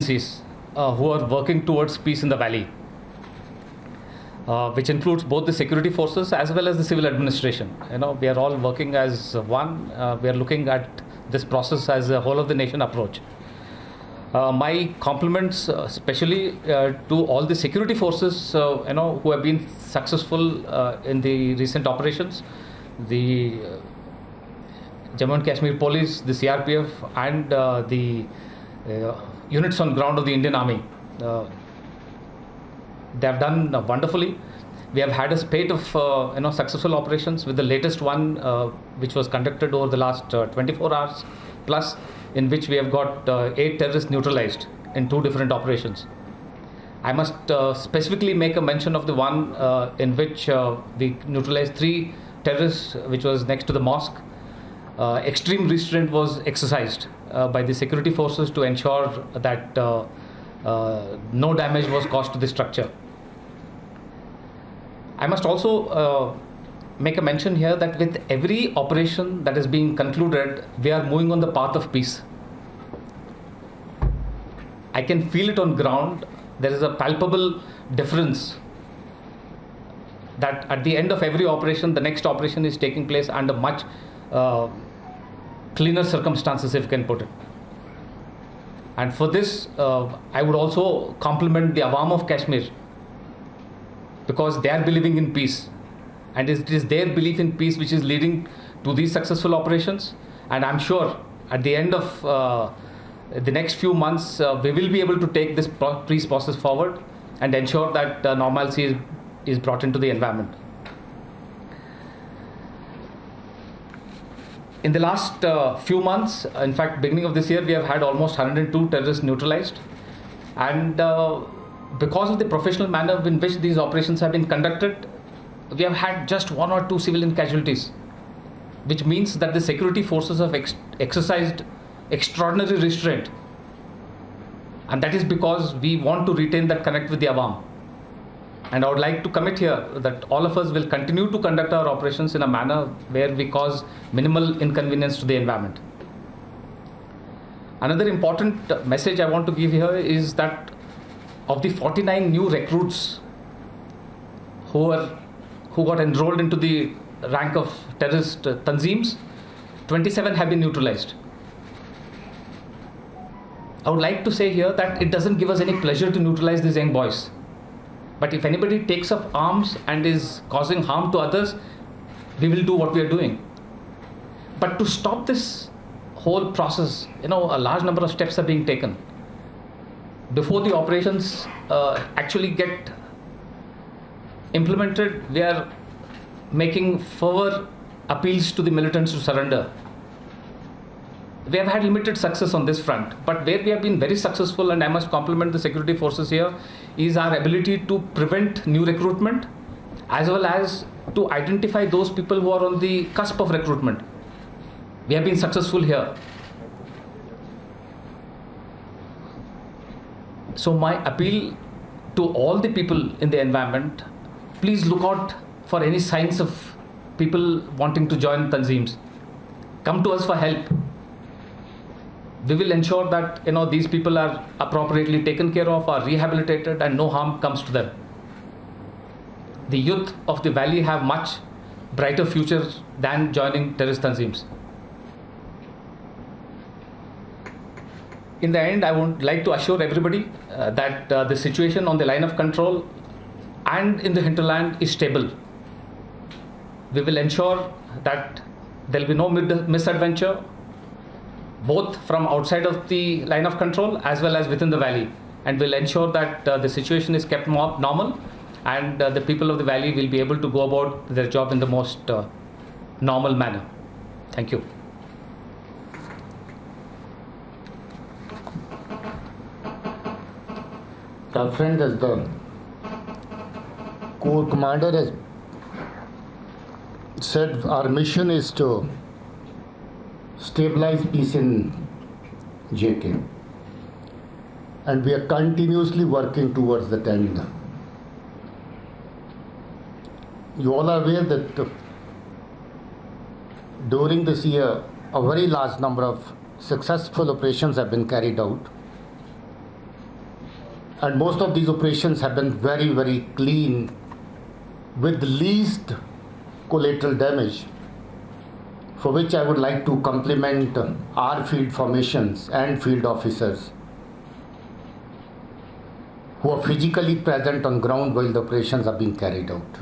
agencies who are working towards peace in the valley, which includes both the security forces as well as the civil administration. We are all working as one. We are looking at this process as a whole of the nation approach. My compliments especially to all the security forces who have been successful in the recent operations, the Jammu and Kashmir Police, the CRPF, and the units on ground of the Indian Army. They have done wonderfully. We have had a spate of successful operations, with the latest one which was conducted over the last 24 hours plus, in which we have got 8 terrorists neutralized in 2 different operations. I must specifically make a mention of the one in which we neutralized 3 terrorists, which was next to the mosque. Extreme restraint was exercised by the security forces to ensure that no damage was caused to the structure. I must also make a mention here that with every operation that is being concluded, we are moving on the path of peace. I can feel it on ground. There is a palpable difference that at the end of every operation, the next operation is taking place under much cleaner circumstances, if you can put it. And for this, I would also compliment the Awam of Kashmir, because they are believing in peace, and it is their belief in peace which is leading to these successful operations. And I'm sure at the end of the next few months, we will be able to take this peace process forward and ensure that normalcy is brought into the environment. In the last few months, in fact, beginning of this year, we have had almost 102 terrorists neutralized. And because of the professional manner in which these operations have been conducted, we have had just 1 or 2 civilian casualties, which means that the security forces have exercised extraordinary restraint. And that is because we want to retain that connect with the Awam. And I would like to commit here that all of us will continue to conduct our operations in a manner where we cause minimal inconvenience to the environment. Another important message I want to give here is that of the 49 new recruits who got enrolled into the rank of terrorist tanzeems, 27 have been neutralized. I would like to say here that it doesn't give us any pleasure to neutralize these young boys. But if anybody takes up arms and is causing harm to others, we will do what we are doing. But to stop this whole process, a large number of steps are being taken. Before the operations actually get implemented, we are making further appeals to the militants to surrender. We have had limited success on this front, but where we have been very successful, and I must compliment the security forces here, is our ability to prevent new recruitment as well as to identify those people who are on the cusp of recruitment. We have been successful here. So my appeal to all the people in the environment, please look out for any signs of people wanting to join tanzeems. Come to us for help. We will ensure that these people are appropriately taken care of, are rehabilitated, and no harm comes to them. The youth of the valley have much brighter futures than joining terrorist tanzeems. In the end, I would like to assure everybody that the situation on the line of control and in the hinterland is stable. We will ensure that there will be no misadventure, both from outside of the line of control as well as within the valley, and will ensure that the situation is kept more normal, and the people of the valley will be able to go about their job in the most normal manner. Thank you. Our friend, as the Corps Commander has said, our mission is to stabilize peace in JK, and we are continuously working towards that end. You all are aware that during this year, a very large number of successful operations have been carried out. And most of these operations have been very, very clean with least collateral damage, for which I would like to compliment our field formations and field officers who are physically present on ground while the operations are being carried out.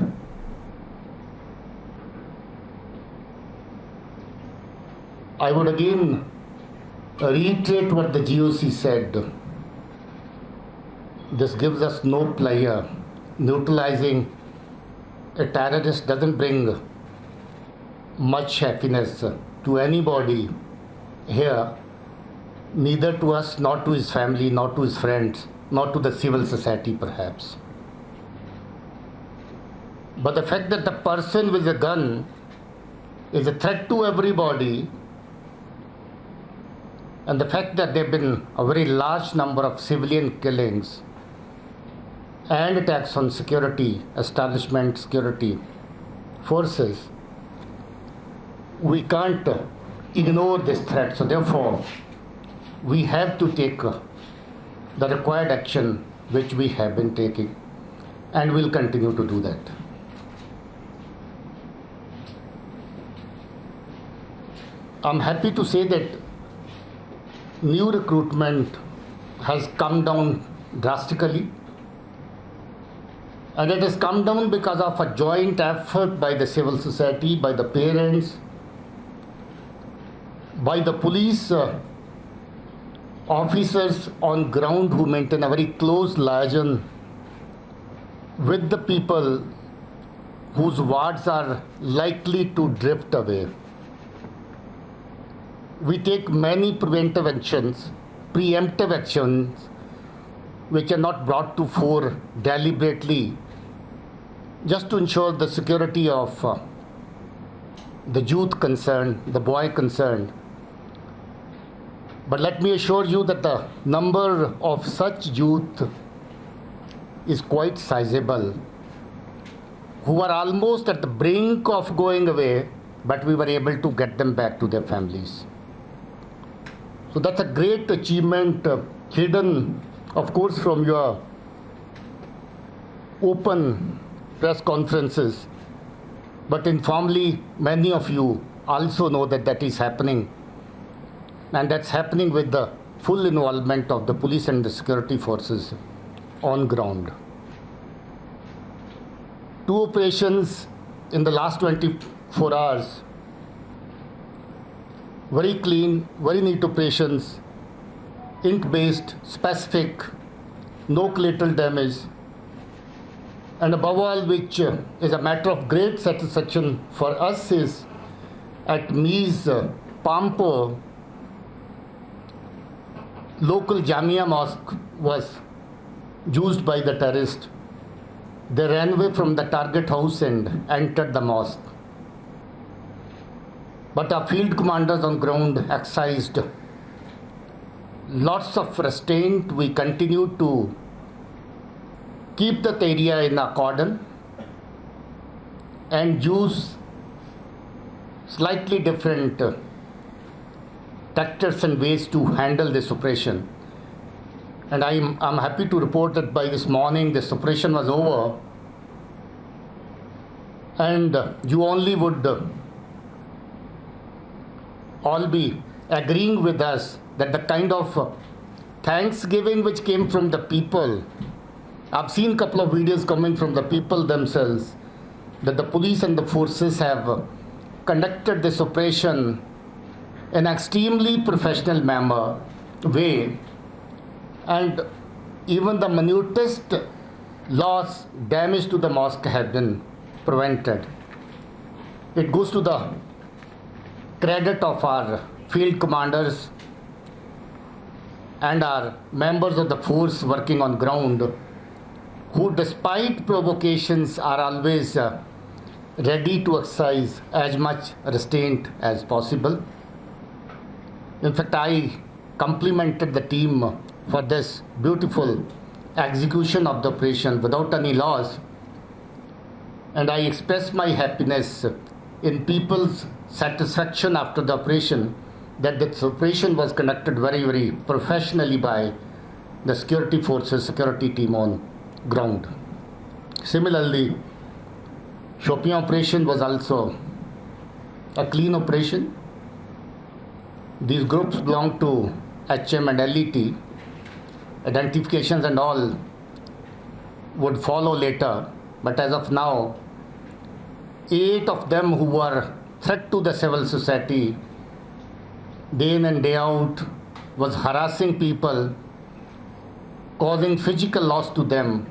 I would again reiterate what the GOC said. This gives us no pleasure. Neutralizing a terrorist doesn't bring much happiness to anybody here, neither to us, nor to his family, nor to his friends, nor to the civil society perhaps. But the fact that the person with a gun is a threat to everybody, and the fact that there have been a very large number of civilian killings and attacks on security establishment, security forces, we can't ignore this threat. So therefore, we have to take the required action which we have been taking, and will continue to do that. I'm happy to say that new recruitment has come down drastically, and it has come down because of a joint effort by the civil society, by the parents, by the police officers on ground who maintain a very close liaison with the people whose wards are likely to drift away. We take many preventive actions, preemptive actions, which are not brought to fore deliberately, just to ensure the security of the youth concerned, the boy concerned. But let me assure you that the number of such youth is quite sizable, who are almost at the brink of going away, but we were able to get them back to their families. So that's a great achievement, hidden, of course, from your open press conferences. But informally, many of you also know that that is happening. And that's happening with the full involvement of the police and the security forces on ground. 2 operations in the last 24 hours, very clean, very neat operations, ink-based, specific, no collateral damage, and above all, which is a matter of great satisfaction for us, is at Mies Pampo, local Jamia mosque was used by the terrorists. They ran away from the target house and entered the mosque. But our field commanders on ground exercised lots of restraint. We continued to keep that area in a cordon and use slightly different tactics and ways to handle this operation. And I'm happy to report that by this morning this operation was over, and you only would all be agreeing with us that the kind of thanksgiving which came from the people, I've seen a couple of videos coming from the people themselves, that the police and the forces have conducted this operation in an extremely professional way, and even the minutest loss, damage to the mosque have been prevented. It goes to the credit of our field commanders and our members of the force working on ground, who despite provocations are always ready to exercise as much restraint as possible. In fact, I complimented the team for this beautiful execution of the operation without any loss, and I expressed my happiness in people's satisfaction after the operation that this operation was conducted very, very professionally by the security forces, security team on ground. Similarly, Shopian operation was also a clean operation. These groups belong to HM and LET. Identifications and all would follow later, but as of now, 8 of them who were threat to the civil society, day in and day out, was harassing people, causing physical loss to them,